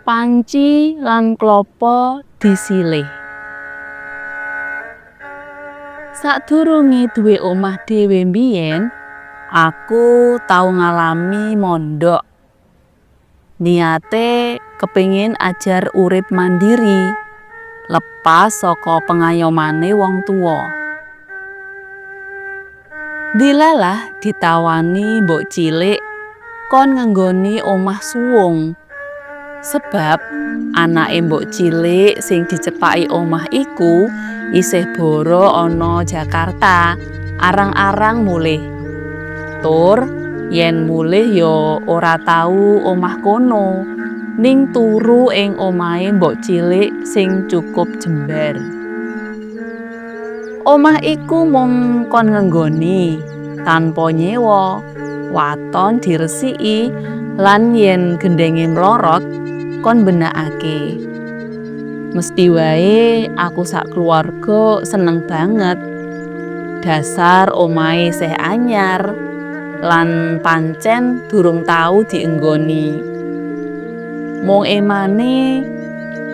panci lan klapa disilih. Sadurunge duwe omah dhewe mbiyen, aku tau ngalami mondok. Niate kepengin ajar urip mandiri, lepas saka pengayomane wong tuwa. Dilalah ditawani mbok cilik kon ngenggoni omah suwung. Sebab anake mbok cilik sing dicepaki omah iku isih boro ana Jakarta, arang-arang mulih. Tur yen mulih ya ora tau omah kono, ning turu ing omahe mbok cilik sing cukup jembar. Omah iku mung kon ngenggoni tanpa nyewa, waton diresiki lan yen gendenge mlorot kon benakake. Mesti wae aku sak keluarga seneng banget. Dasar omahe isih anyar lan pancen durung tau dienggoni. Mung emane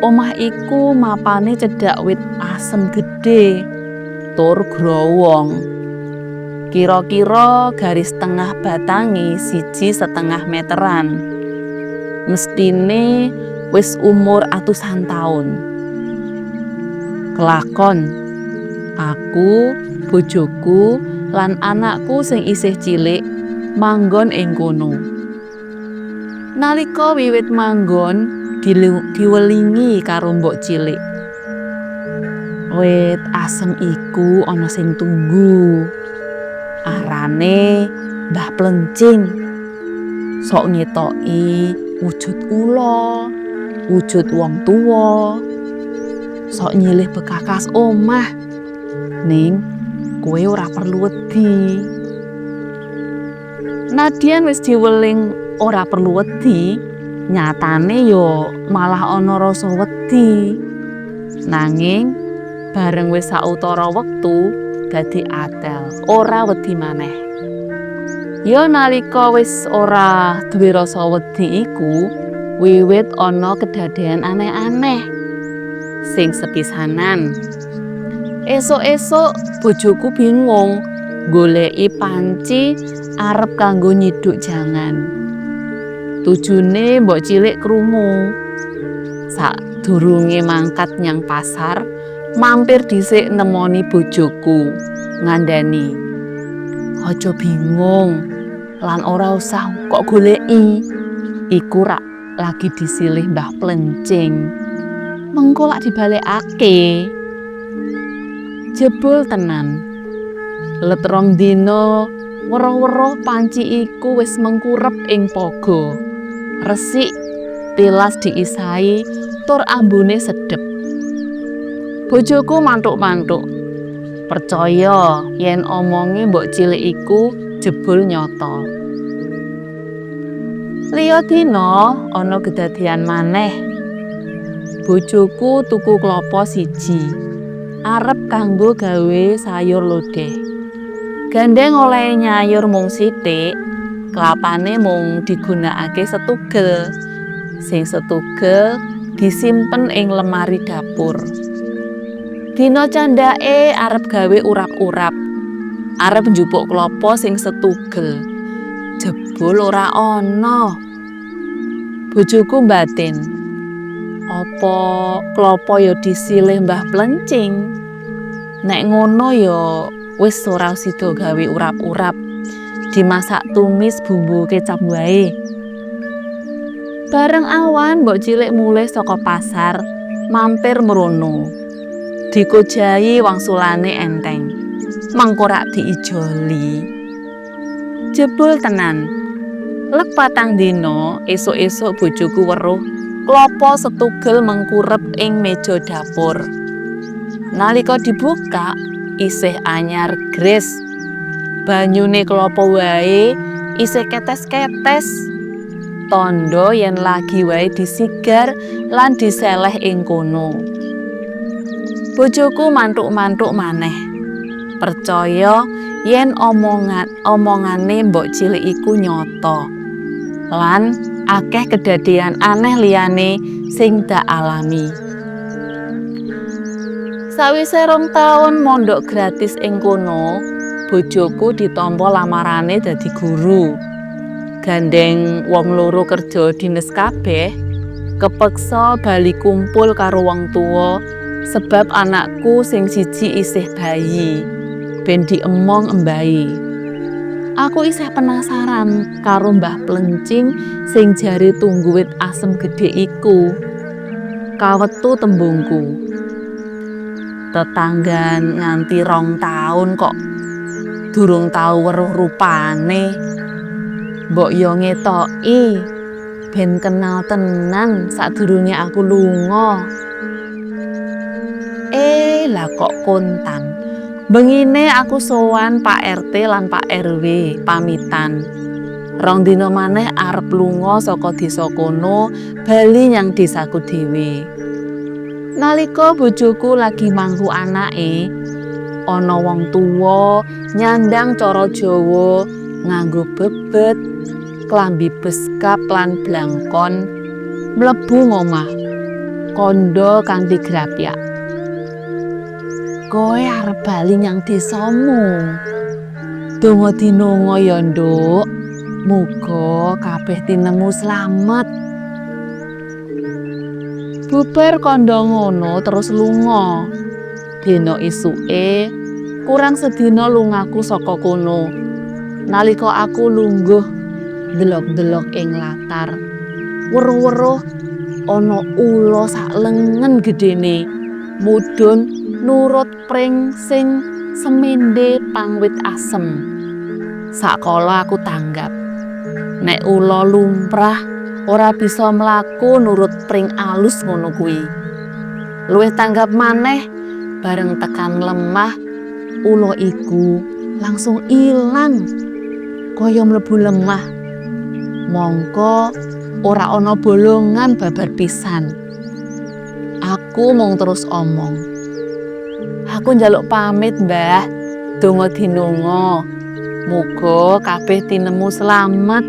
omah iku mapane cedhak wit asem gedhe tur growong. Kira-kira garis tengah batange 1,5 meteran. Mestine wis umur atusan taun. Kelakon, aku, bojoku, lan anakku sing isih cilik manggon ing kono. Nalika wiwit manggon diwelingi karo mbok cilik. Wit asem iku ana sing tunggu. Arane Mbah Plencing. Sok ngetoki wujud ula, wujud wong tuwa. Sok nyilih bekakas omah. Ning kowe ora perlu wedi. Nadyan wis diweling ora perlu wedi, nyatane yo malah ana rasa wedi. Nanging bareng wis sautara wektu dadi atel, ora wedi maneh. Ya nalika wis ora duwe rasa wedi iku, wiwit ana kedadean aneh-aneh. Sing sepisanan, esuk-esuk bojoku bingung goleki panci arep kanggo nyiduk jangan. Tujune mbok cilik krungu. Sadurunge mangkat nyang pasar, mampir dhisik nemoni bojoku, ngandani, "Aja bingung, lan ora usah kok goleki. Iku rak lagi disilih Mbah Plencing. Mengko lak dibalekake." Jebul tenan. Let 2 dina weruh-weruh panci iku wis mengkurep ing paga. Resik, tilas diisahi tur ambune sedhep. Bojoku mantuk-mantuk. Percaya yen omonge mbok cilik iku jebul nyata. Liya dina ana kedadean maneh. Bojoku tuku klapa 1, arep kanggo gawe sayur lodeh. Gandeng oleh nyayur mung sithik, klapane mung digunakake setugel. Sing setugel disimpen ing lemari dapur. Dina candhake arep gawe urap-urap. Arep njupuk klapa sing setugel. Jebul ora ana. Bojoku batin. Apa klapa ya disilih Mbah Plencing? Nek ngono ya wis ora sida gawe urap-urap. Dimasak tumis bumbu kecap wae. Bareng awan mbok cilik mulih saka pasar, mampir mrono. Dikojahi wangsulane enteng. Mengko rak diijoli. Jebul tenan. Lek 4 dina, esuk-esuk bojoku weruh klapa setugel mengkurep ing meja dapur. Nalika dibuka, isih anyar gres. Banyune klapa wae isih ketes-ketes. Tondo yen lagi wae disigar lan diseleh ing kono. Bojoku mantuk-mantuk maneh. Percaya yen omongane mbok cilik iku nyata. Lan akeh kedadean aneh liyane sing tak alami. Sawise 2 taun mondok gratis ing kono, bojoku ditampa lamarane dadi guru. Gandeng wong loro kerja dinas kabeh, kepeksa bali kumpul karo wong tuwa sebab anakku sing siji isih bayi, ben diemong embahe. Aku isih penasaran karo Mbah Plencing sing jare tunggu wit asem gedhe iku. Kawetu tembungku. Tetanggan nganti 2 taun kok durung tau weruh rupane. Mbok yo ngetoki ben kenal tenan sadurunge aku lunga. Lah kok kontan. Bengine aku sowan Pak RT lan Pak RW pamitan. 2 dina maneh arep lunga saka desa kono bali nyang desaku dhewe. Nalika bojoku lagi mangku anake, ana wong tuwa nyandang cara Jawa nganggo bebet, klambi beskap lan blangkon mlebu ngomah. Kandha kanthi grapyak. Koe arep bali nyang desamu. Donga dinonga ya, Nduk. Muga kabeh tinemu slamet. Bubar kandha ngono terus lunga. Dina isuke kurang sedina lungaku saka kono. Nalika aku lungguh ndelok-ndelok ing latar, weruh-weruh ana ula sak lengen gedene mudhun nurut pring sing semende pangwit asem. Sakala aku tanggap, nek ula lumrah ora bisa mlaku nurut pring alus ngono kuwi. Luwih tanggap maneh bareng tekan lemah, ula iku langsung ilang kaya mlebu lemah. Mongko ora ana bolongan babar pisan. Aku mung terus omong. Aku njaluk pamit, Mbah. Donga dinonga. Muga kabeh tinemu slamet.